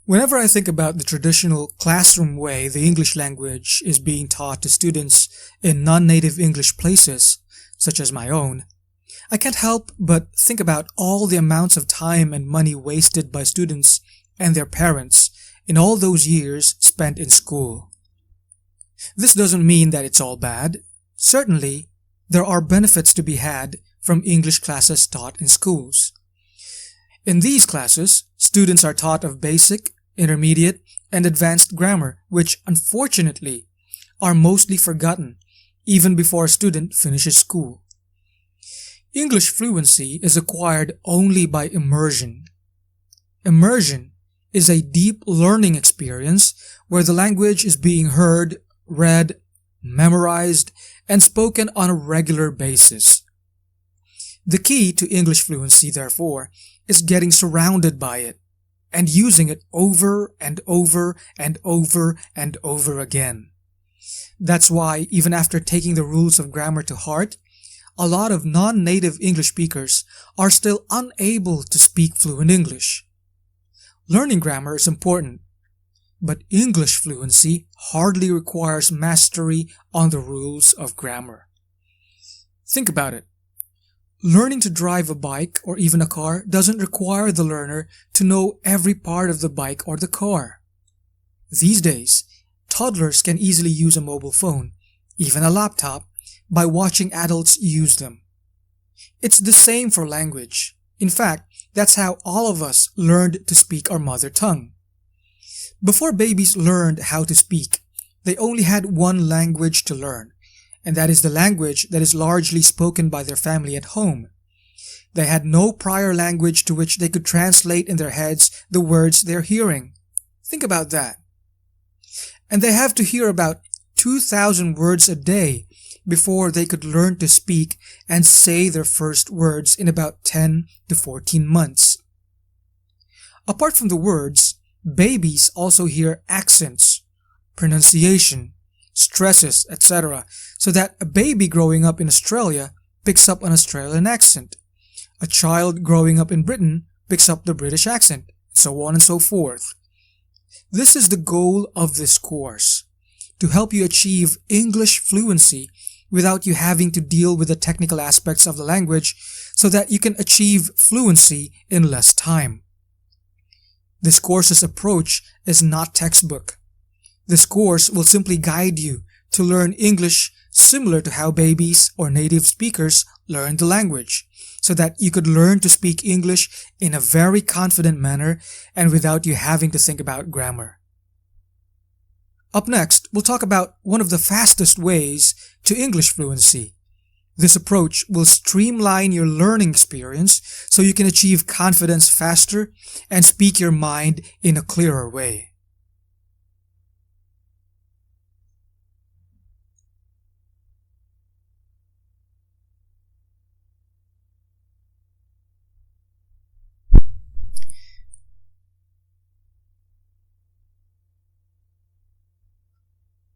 Whenever I think about the traditional classroom way the English language is being taught to students in non-native English places, such as my own, I can't help but think about all the amounts of time and money wasted by students and their parents in all those years spent in school. This doesn't mean that it's all bad. Certainly, there are benefits to be had from English classes taught in schools. In these classes, students are taught of basic, intermediate, and advanced grammar, which unfortunately are mostly forgotten even before a student finishes school. English fluency is acquired only by immersion. Immersion is a deep learning experience where the language is being heard, read, memorized, and spoken on a regular basis. The key to English fluency, therefore, is getting surrounded by it and using it over and over and over and over again. That's why, even after taking the rules of grammar to heart, a lot of non-native English speakers are still unable to speak fluent English. Learning grammar is important, but English fluency hardly requires mastery on the rules of grammar. Think about it. Learning to drive a bike or even a car doesn't require the learner to know every part of the bike or the car. These days, toddlers can easily use a mobile phone, even a laptop, by watching adults use them. It's the same for language. In fact, that's how all of us learned to speak our mother tongue. Before babies learned how to speak, they only had one language to learn, and that is the language that is largely spoken by their family at home. They had no prior language to which they could translate in their heads the words they're hearing. Think about that. And they have to hear about 2,000 words a day before they could learn to speak and say their first words in about 10 to 14 months. Apart from the words, babies also hear accents, pronunciation, stresses, etc., so that a baby growing up in Australia picks up an Australian accent. A child growing up in Britain picks up the British accent, so on and so forth. This is the goal of this course, to help you achieve English fluency without you having to deal with the technical aspects of the language so that you can achieve fluency in less time. This course's approach is not textbook. This course will simply guide you to learn English similar to how babies or native speakers learn the language, so that you could learn to speak English in a very confident manner and without you having to think about grammar. Up next, we'll talk about one of the fastest ways to English fluency. This approach will streamline your learning experience so you can achieve confidence faster and speak your mind in a clearer way.